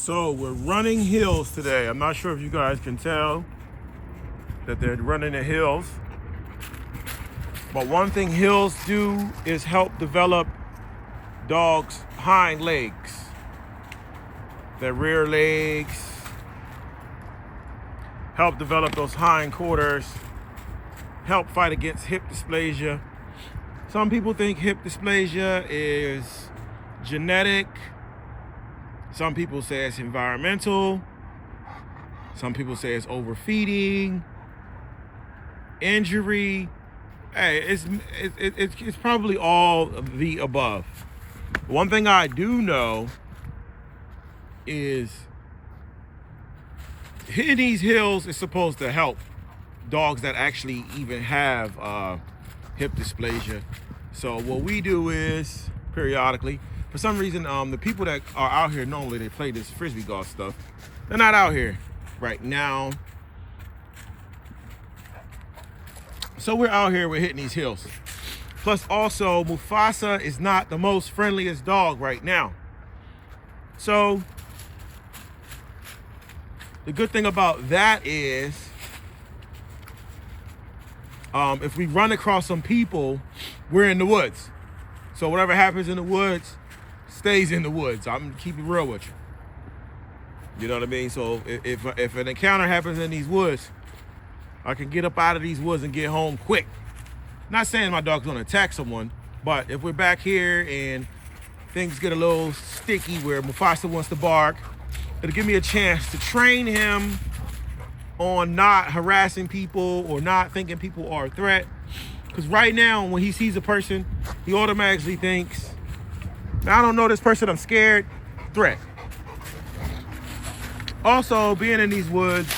So we're running hills today. I'm not sure if you guys can tell that they're running the hills. But one thing hills do is help develop dogs' hind legs, their rear legs, help develop those hind quarters, help fight against hip dysplasia. Some people think hip dysplasia is genetic. Some people say it's environmental. Some people say it's overfeeding, injury. Hey, it's probably all of the above. One thing I do know is hitting these hills is supposed to help dogs that actually even have hip dysplasia. So what we do is periodically, for some reason, the people that are out here normally they play this frisbee golf stuff. They're not out here right now. So we're out here, we're hitting these hills. Plus also, Mufasa is not the most friendliest dog right now. So the good thing about that is, if we run across some people, we're in the woods. So whatever happens in the woods, stays in the woods. I'm keeping it real with you. You know what I mean? So if an encounter happens in these woods, I can get up out of these woods and get home quick. Not saying my dog's gonna attack someone, but if we're back here and things get a little sticky where Mufasa wants to bark, it'll give me a chance to train him on not harassing people or not thinking people are a threat. Because right now, when he sees a person, he automatically thinks, I don't know this person, I'm scared, threat. Also, being in these woods,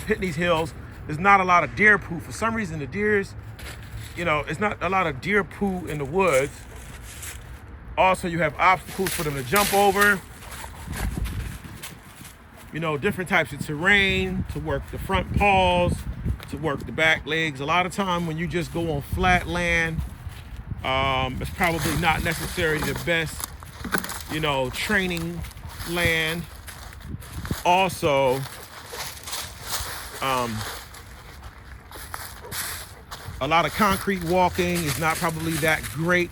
hitting these hills, there's not a lot of deer poo. For some reason, the deers, it's not a lot of deer poo in the woods. Also, you have obstacles for them to jump over. Different types of terrain to work the front paws, to work the back legs. A lot of time when you just go on flat land, it's probably not necessarily the best, training land. Also, a lot of concrete walking is not probably that great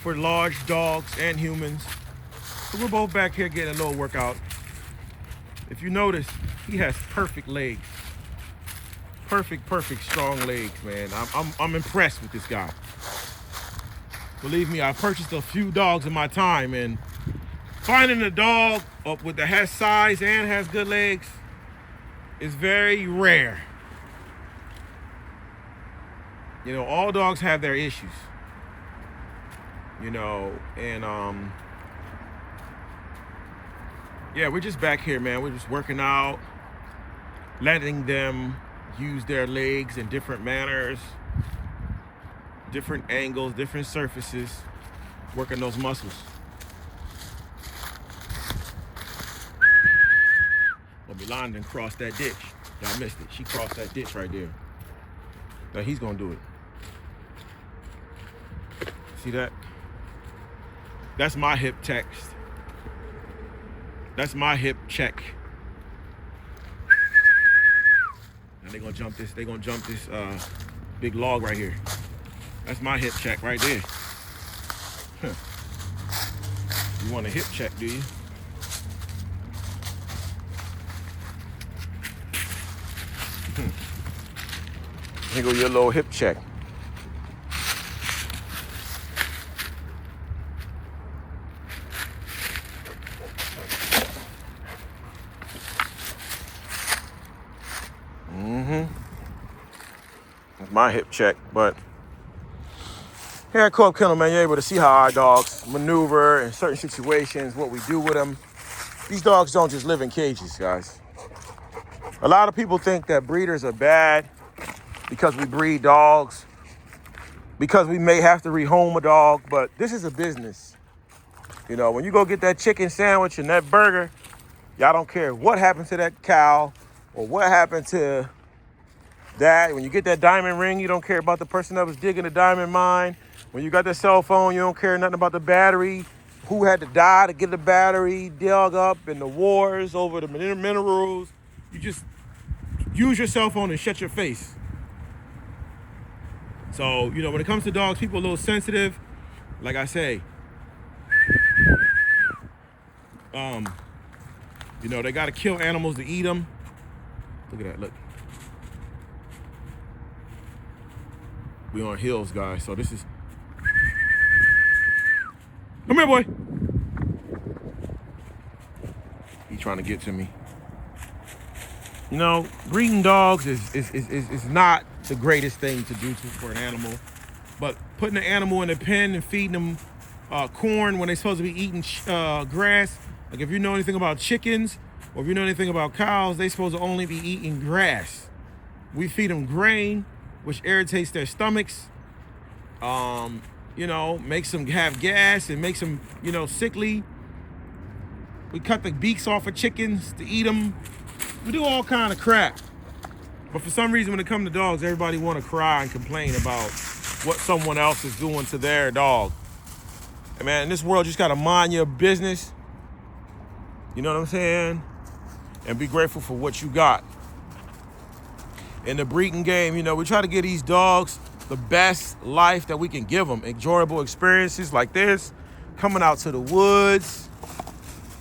for large dogs and humans. So we're both back here getting a little workout. If you notice, he has perfect legs. Perfect, strong legs, man. I'm impressed with this guy. Believe me, I purchased a few dogs in my time, and finding a dog that has size and has good legs is very rare. All dogs have their issues. Yeah, we're just back here, man. We're just working out, letting them use their legs in different manners, different angles, different surfaces, working those muscles. Well, Milan done crossed that ditch. Y'all missed it. She crossed that ditch right there. Now he's gonna do it. See that? That's my hip text. That's my hip check. And they're gonna jump this. They're gonna jump this big log right here. That's my hip check right there. Huh. You want a hip check, do you? Here go your little hip check. That's my hip check, but here at Co-op Kennel, man, you're able to see how our dogs maneuver in certain situations, what we do with them. These dogs don't just live in cages, guys. A lot of people think that breeders are bad because we breed dogs, because we may have to rehome a dog, but this is a business. When you go get that chicken sandwich and that burger, y'all don't care what happened to that cow or what happened to that. When you get that diamond ring, you don't care about the person that was digging the diamond mine. When you got that cell phone, you don't care nothing about the battery who had to die to get the battery dug up in the wars over the minerals. You just use your cell phone and shut your face. So, you know, when it comes to dogs, people are a little sensitive. Like I say, you know, they got to kill animals to eat them. Look at that, look. We on hills, guys, so this is... Come here, boy. He trying to get to me. You know, breeding dogs is not the greatest thing to do for an animal, but putting an animal in a pen and feeding them corn when they're supposed to be eating grass. Like if you know anything about chickens or if you know anything about cows, they're supposed to only be eating grass. We feed them grain, which irritates their stomachs. You know, makes them have gas and makes them, you know, sickly. We cut the beaks off of chickens to eat them. We do all kind of crap. But for some reason, when it comes to dogs, everybody want to cry and complain about what someone else is doing to their dog. And man, in this world, you just got to mind your business. You know what I'm saying? And be grateful for what you got. In the breeding game, you know, we try to give these dogs the best life that we can give them. Enjoyable experiences like this. Coming out to the woods.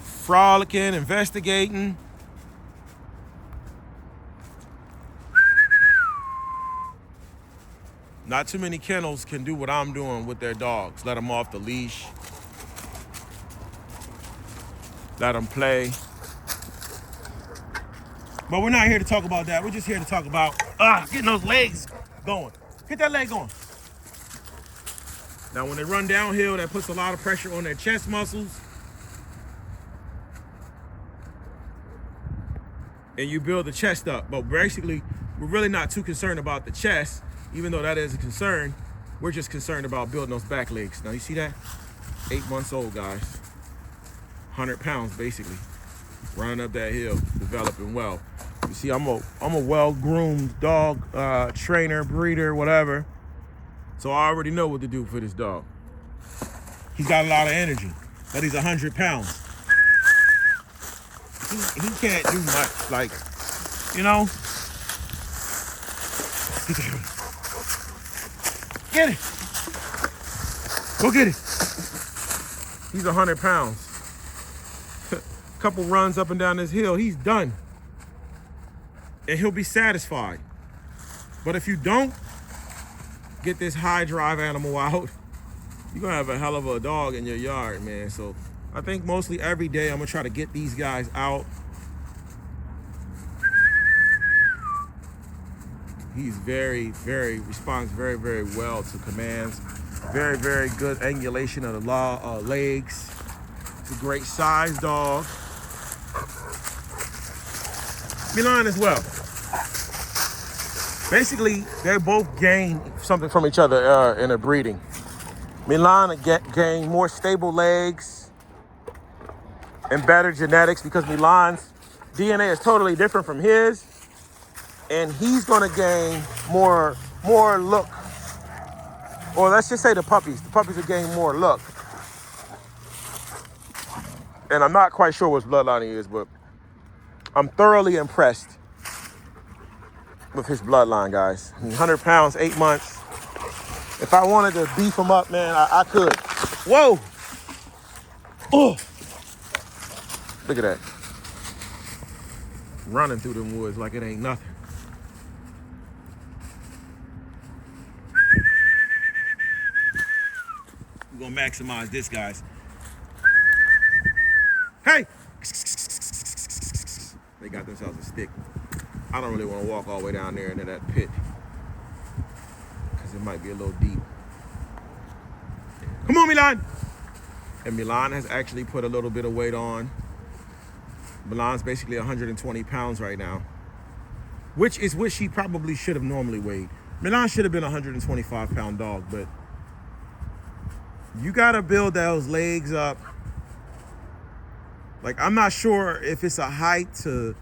Frolicking, investigating. Not too many kennels can do what I'm doing with their dogs. Let them off the leash. Let them play. But we're not here to talk about that. We're just here to talk about getting those legs going. Get that leg going. Now, when they run downhill, that puts a lot of pressure on their chest muscles. And you build the chest up. But basically, we're really not too concerned about the chest, even though that is a concern. We're just concerned about building those back legs. Now, you see that? 8 months old, guys. 100 pounds, basically. Running up that hill, developing well. You see, I'm a well-groomed dog trainer, breeder, whatever. So I already know what to do for this dog. He's got a lot of energy, but he's 100 pounds. He can't do much, like, you know. Get it. Go get it. He's 100 pounds. Couple runs up and down this hill, he's done. And he'll be satisfied. But if you don't get this high drive animal out, you're gonna have a hell of a dog in your yard, man. So I think mostly every day I'm gonna try to get these guys out. He's responds very, very well to commands. Very, very good angulation of the legs. It's a great size dog. Milan as well. Basically, they both gain something from each other in a breeding. Milan gain more stable legs and better genetics because Milan's DNA is totally different from his, and he's gonna gain more look. Or let's just say the puppies. The puppies will gain more look. And I'm not quite sure what bloodline he is, but I'm thoroughly impressed with his bloodline, guys. 100 pounds, 8 months. If I wanted to beef him up, man, I could. Whoa! Oh! Look at that. Running through them woods like it ain't nothing. We're gonna maximize this, guys. Hey! They got themselves a stick. I don't really want to walk all the way down there into that pit because it might be a little deep. Come on, Milan! And Milan has actually put a little bit of weight on. Milan's basically 120 pounds right now, which is what she probably should have normally weighed. Milan should have been a 125-pound dog, but you got to build those legs up. Like, I'm not sure if it's a height to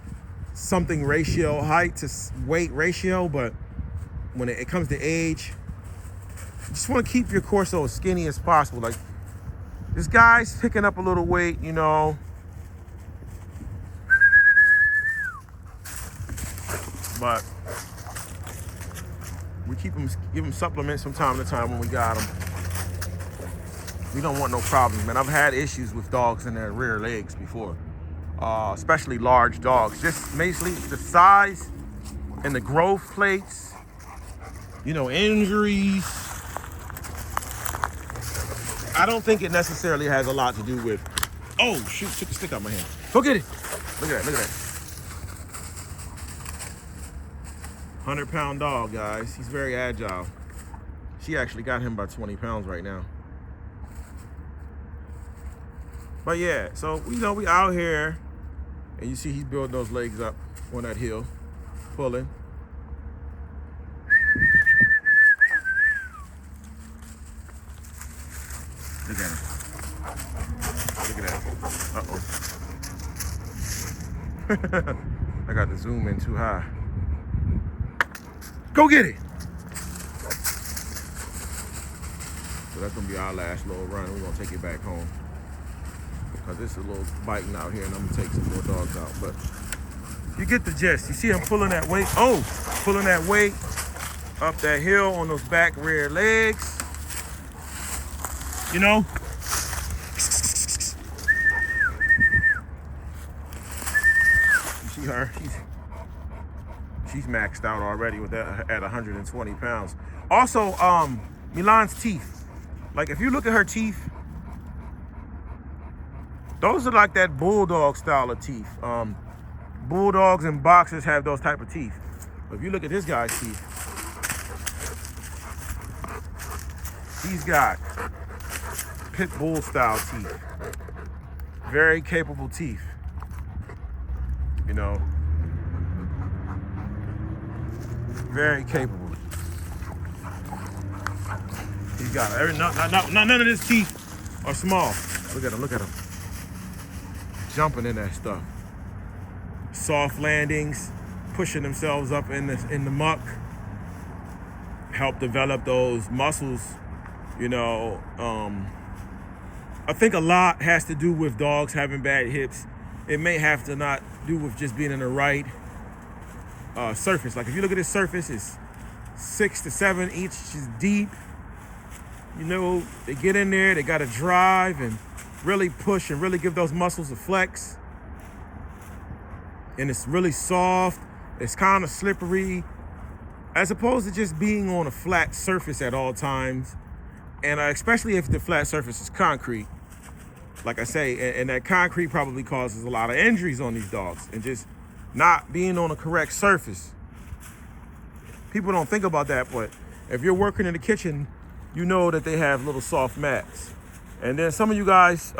something ratio, height to weight ratio, but when it comes to age, you just want to keep your torso as skinny as possible. Like, This guy's picking up a little weight, you know. But we give him supplements from time to time when we got him. We don't want no problems, man. I've had issues with dogs in their rear legs before, especially large dogs. Just basically the size and the growth plates, you know, injuries. I don't think it necessarily has a lot to do with, oh, shoot, took the stick out of my hand. Go get it. Look at that, look at that. 100-pound dog, guys. He's very agile. She actually got him by 20 pounds right now. But yeah, so, you know, we out here, and you see he's building those legs up on that hill, pulling. Look at him. Look at that. Uh-oh. I got the zoom in too high. Go get it. So that's gonna be our last little run. We're gonna take it back home. Because it's a little biting out here and I'm gonna take some more dogs out. But you get the gist. You see him pulling that weight. Oh, pulling that weight up that hill on those back rear legs. You know? You see her? She's maxed out already with that at 120 pounds. Also, Milan's teeth. Like if you look at her teeth, those are like that bulldog style of teeth. Bulldogs and boxers have those type of teeth. But if you look at this guy's teeth, he's got pit bull style teeth. Very capable teeth. You know, very capable. He's got none of his teeth are small. Look at him, look at him. Jumping in that stuff. Soft landings, pushing themselves up in the muck. Help develop those muscles, you know. I think a lot has to do with dogs having bad hips. It may have to not do with just being in the right surface. Like if you look at this surface, it's 6 to 7 inches deep. You know, they get in there, they got to drive and really push and really give those muscles a flex. And it's really soft. It's kind of slippery, as opposed to just being on a flat surface at all times. And especially if the flat surface is concrete, like I say, and that concrete probably causes a lot of injuries on these dogs, and just not being on a correct surface. People don't think about that, but if you're working in the kitchen, you know that they have little soft mats. And then some of you guys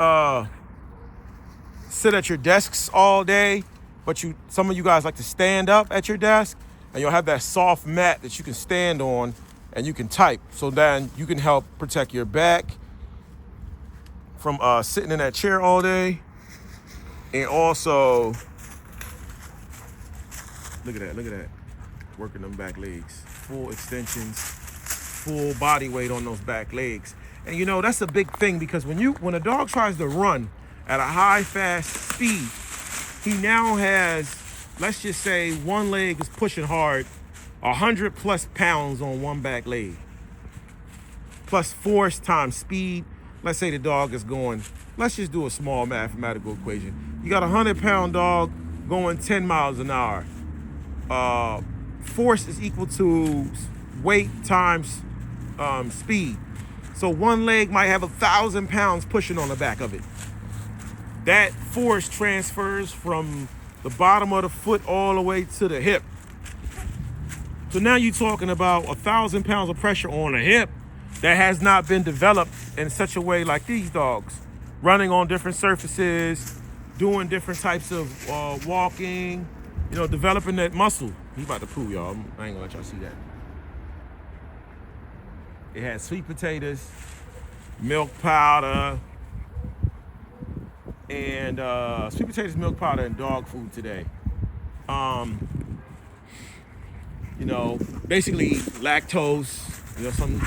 sit at your desks all day, but some of you guys like to stand up at your desk, and you'll have that soft mat that you can stand on and you can type. So then you can help protect your back from sitting in that chair all day. And also, look at that. Working them back legs. Full extensions, full body weight on those back legs. And you know, that's a big thing, because when a dog tries to run at a high, fast speed, he now has, let's just say one leg is pushing hard, 100 plus pounds on one back leg. Plus force times speed. Let's say the dog is going, let's just do a small mathematical equation. You got a 100-pound dog going 10 miles an hour. Force is equal to weight times speed. So one leg might have 1,000 pounds pushing on the back of it. That force transfers from the bottom of the foot all the way to the hip. So now you're talking about 1,000 pounds of pressure on a hip that has not been developed in such a way like these dogs. Running on different surfaces, doing different types of walking, you know, developing that muscle. He about to poo, y'all. I ain't gonna let y'all see that. It had sweet potatoes, milk powder, and sweet potatoes, milk powder, and dog food today. You know, basically lactose,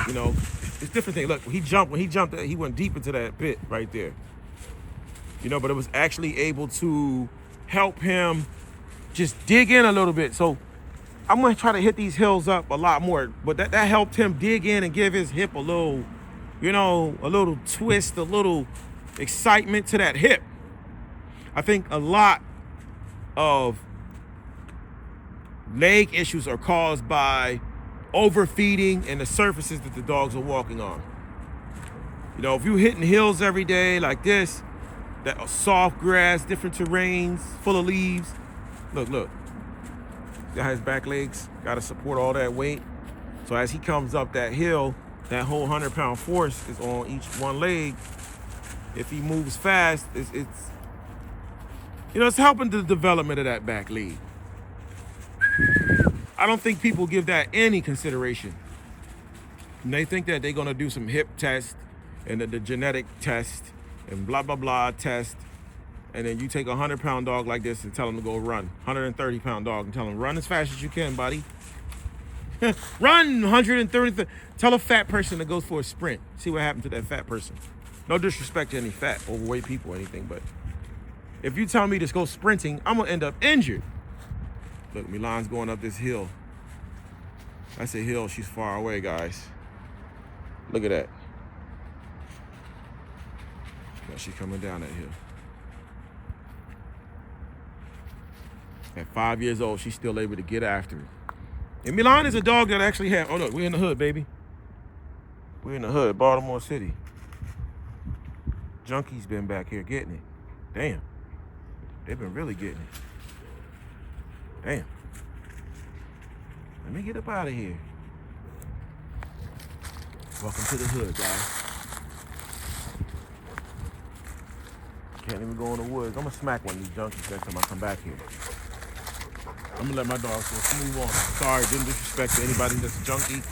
you know, it's different thing. Look, when he jumped, he went deep into that pit right there. You know, but it was actually able to help him just dig in a little bit. So I'm gonna try to hit these hills up a lot more, but that helped him dig in and give his hip a little, you know, a little twist, a little excitement to that hip. I think a lot of leg issues are caused by overfeeding and the surfaces that the dogs are walking on. You know, if you're hitting hills every day like this, that soft grass, different terrains, full of leaves. Look. Got his back legs, got to support all that weight. So as he comes up that hill, that whole 100-pound force is on each one leg. If he moves fast, it's you know, it's helping the development of that back leg. I don't think people give that any consideration. And they think that they're gonna do some hip test and the genetic test and blah, blah, blah test. And then you take a 100-pound dog like this and tell him to go run. 130-pound dog and tell him, run as fast as you can, buddy. Run 130. Tell a fat person to go for a sprint. See what happened to that fat person. No disrespect to any fat, overweight people or anything, but if you tell me to go sprinting, I'm gonna end up injured. Look, Milan's going up this hill. That's a hill, she's far away, guys. Look at that. Now she's coming down that hill. At 5 years old, she's still able to get after it. And Milan is a dog that actually had, oh look, we're in the hood, baby. We're in the hood, Baltimore City. Junkies been back here getting it. Damn. They've been really getting it. Damn. Let me get up out of here. Welcome to the hood, guys. Can't even go in the woods. I'm gonna smack one of these junkies next time I come back here. I'm gonna let my dogs go smooth on. Sorry, didn't disrespect to anybody that's a junkie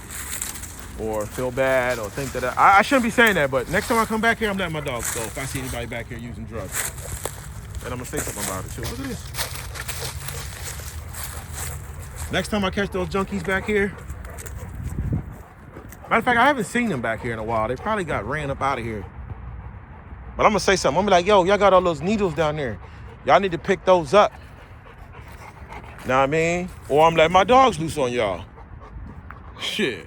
or feel bad or think that I shouldn't be saying that, but next time I come back here, I'm letting my dogs go if I see anybody back here using drugs. And I'm gonna say something about it too. Look at this. Next time I catch those junkies back here, matter of fact, I haven't seen them back here in a while. They probably got ran up out of here. But I'm gonna say something. I'm gonna be like, yo, y'all got all those needles down there. Y'all need to pick those up. Know what I mean? Or I'm letting my dogs loose on y'all. Shit.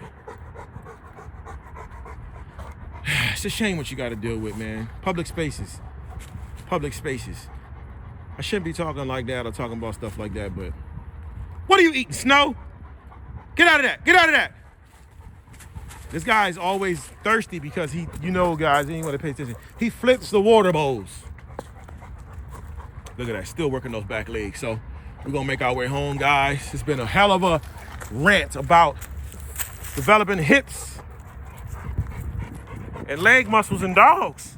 It's a shame what you gotta deal with, man. Public spaces. Public spaces. I shouldn't be talking like that or talking about stuff like that, but what are you eating, Snow? Get out of that. Get out of that. This guy is always thirsty because he, you know, guys, you want to pay attention. He flips the water bowls. Look at that, still working those back legs. So we're gonna make our way home, guys. It's been a hell of a rant about developing hips and leg muscles in dogs.